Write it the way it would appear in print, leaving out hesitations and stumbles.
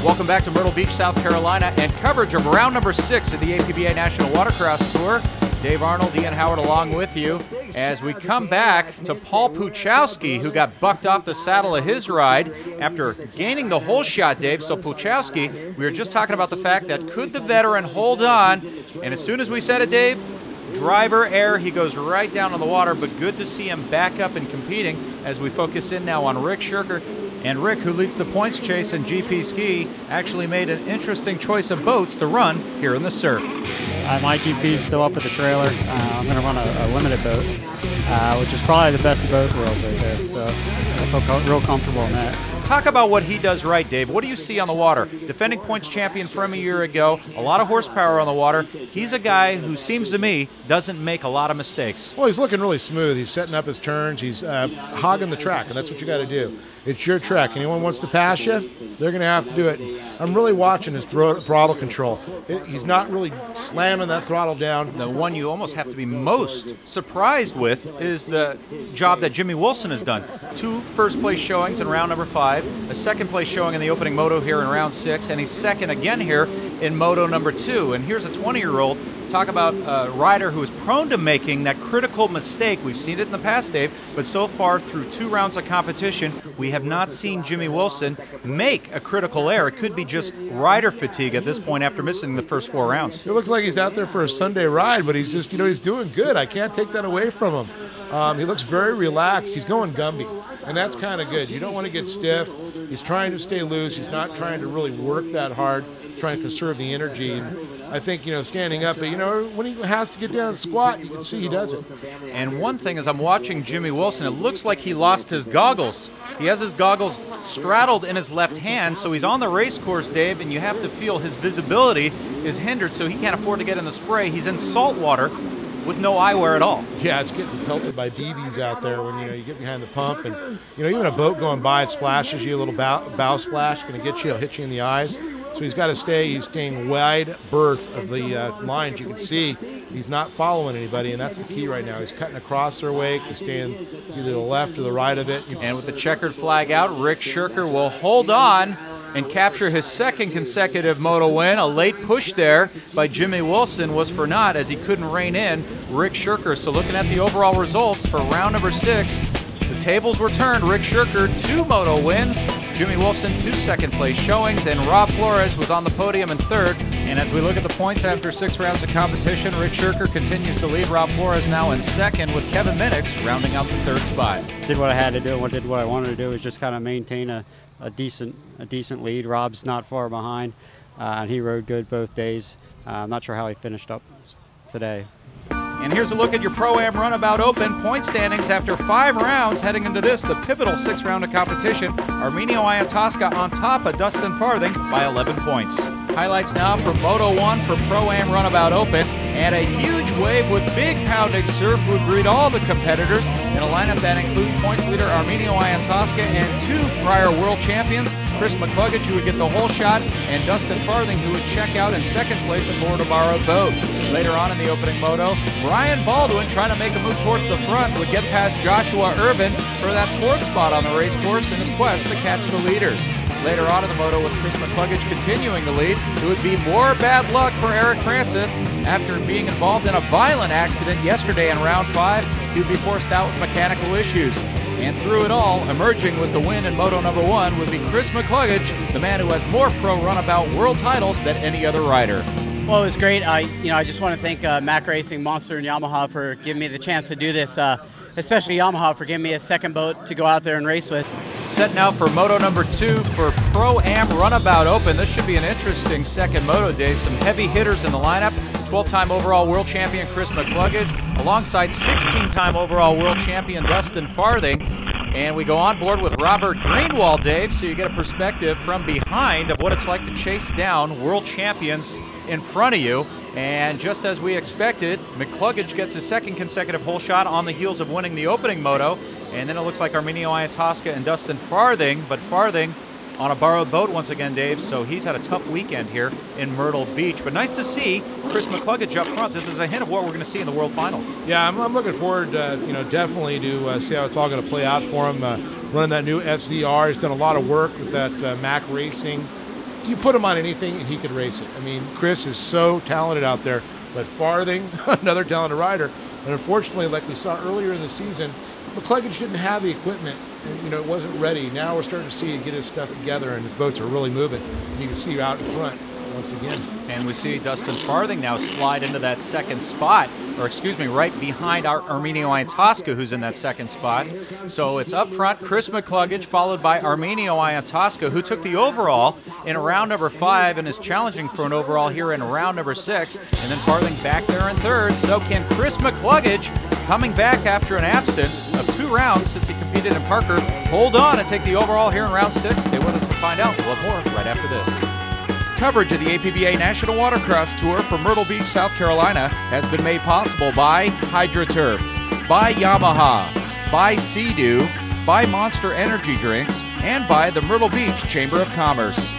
Welcome back to Myrtle Beach, South Carolina, and coverage of round number 6 of the APBA National Watercross Tour. Dave Arnold, Ian Howard along with you as we come back to Paul Puchowski, who got bucked off the saddle of his ride after gaining the whole shot, Dave. So Puchowski, we were just talking about the fact that could the veteran hold on? And as soon as we said it, Dave, driver error, he goes right down on the water, but good to see him back up and competing as we focus in now on Rick Shurker. And Rick, who leads the points chase in GP Ski, actually made an interesting choice of boats to run here in the surf. My GP's still up at the trailer. I'm going to run a limited boat, which is probably the best of both worlds right there. So I feel real comfortable in that. Talk about what he does right, Dave. What do you see on the water? Defending points champion from a year ago, a lot of horsepower on the water. He's a guy who seems to me doesn't make a lot of mistakes. Well, he's looking really smooth. He's setting up his turns. He's hogging the track, and that's what you got to do. It's your track. Anyone wants to pass you, they're going to have to do it. I'm really watching his throttle control. He's not really slamming that throttle down. The one you almost have to be most surprised with is the job that Jimmy Wilson has done. 2 first-place showings in round number 5, a second-place showing in the opening moto here in round 6, and he's second again here in moto number 2. And here's a 20-year-old. Talk about a rider who is prone to making that critical mistake. We've seen it in the past, Dave, but so far through 2 rounds of competition, we have not seen Jimmy Wilson make a critical error. It could be just rider fatigue at this point after missing the first 4 rounds. It looks like he's out there for a Sunday ride, but he's just, he's doing good. I can't take that away from him. He looks very relaxed. He's going Gumby, and that's kind of good. You don't want to get stiff. He's trying to stay loose. He's not trying to really work that hard, trying to conserve the energy. And I think, standing up, but, when he has to get down and squat, you can see he does it. And one thing is I'm watching Jimmy Wilson, it looks like he lost his goggles. He has his goggles straddled in his left hand, so he's on the race course, Dave, and you have to feel his visibility is hindered, so he can't afford to get in the spray. He's in salt water with no eyewear at all. Yeah, it's getting pelted by BBs out there when you get behind the pump, and even a boat going by, it splashes you a little bow splash, going to get you, it'll hit you in the eyes. So he's got to stay. He's staying wide berth of the lines. You can see he's not following anybody, and that's the key right now. He's cutting across their wake. He's staying either to the left or the right of it. And with the checkered flag out, Rick Shurker will hold on and capture his second consecutive moto win. A late push there by Jimmy Wilson was for naught as he couldn't rein in Rick Shurker. So looking at the overall results for round number 6, the tables were turned. Rick Shurker, 2 moto wins. Jimmy Wilson, 2 second-place showings, and Rob Flores was on the podium in 3rd. And as we look at the points after 6 rounds of competition, Rick Shurker continues to lead. Rob Flores now in 2nd, with Kevin Minix rounding out the 3rd spot. Did what I had to do, and did what I wanted to do, was just kind of maintain a decent lead. Rob's not far behind, and he rode good both days. I'm not sure how he finished up today. And here's a look at your Pro-Am Runabout Open point standings after 5 rounds heading into this, the pivotal 6th round of competition. Arminio Iantoska on top of Dustin Farthing by 11 points. Highlights now for Moto 1 for Pro-Am Runabout Open, and a huge wave with big pounding surf would greet all the competitors in a lineup that includes points leader Arminio Iantoska and 2 prior world champions, Chris McCluggage, who would get the whole shot, and Dustin Farthing, who would check out in 2nd place aboard a borrowed boat. Later on in the opening moto, Brian Baldwin, trying to make a move towards the front, would get past Joshua Irvin for that 4th spot on the race course in his quest to catch the leaders. Later on in the moto, with Chris McCluggage continuing the lead, it would be more bad luck for Eric Francis. After being involved in a violent accident yesterday in round 5, he would be forced out with mechanical issues. And through it all, emerging with the win in moto number 1 would be Chris McCluggage, the man who has more pro runabout world titles than any other rider. Well, it was great. I just want to thank Mac Racing, Monster, and Yamaha for giving me the chance to do this, especially Yamaha for giving me a second boat to go out there and race with. Set now for moto number 2 for Pro-Am Runabout Open. This should be an interesting second moto day. Some heavy hitters in the lineup. 12-time overall world champion Chris McCluggage, alongside 16-time overall world champion Dustin Farthing. And we go on board with Robert Greenwald, Dave, so you get a perspective from behind of what it's like to chase down world champions in front of you. And just as we expected, McCluggage gets his 2nd consecutive hole shot on the heels of winning the opening moto. And then it looks like Arminio Iantoska and Dustin Farthing, but Farthing on a borrowed boat once again, Dave, so he's had a tough weekend here in Myrtle Beach. But nice to see Chris McCluggage up front. This is a hint of what we're going to see in the World Finals. Yeah, I'm looking forward, definitely to see how it's all going to play out for him. Running that new FZR, he's done a lot of work with that Mac Racing you put him on anything and he could race it. I mean, Chris is so talented out there. But Farthing, another talented rider, and unfortunately, like we saw earlier in the season, McCluggage didn't have the equipment, and it wasn't ready. Now we're starting to see him get his stuff together, and his boats are really moving. You can see out in front once again. And we see Dustin Farthing now slide into that second spot, or excuse me, right behind our Arminio Iantosca, who's in that second spot. So it's up front, Chris McCluggage, followed by Arminio Iantosca, who took the overall in round number 5 and is challenging for an overall here in round number 6. And then Farthing back there in third. So can Chris McCluggage, coming back after an absence of 2 rounds since he competed in Parker, hold on and take the overall here in round 6? Stay with us to find out. We'll have more right after this. Coverage of the APBA National Watercross Tour from Myrtle Beach, South Carolina has been made possible by HydroTurf, by Yamaha, by Sea-Doo, by Monster Energy Drinks, and by the Myrtle Beach Chamber of Commerce.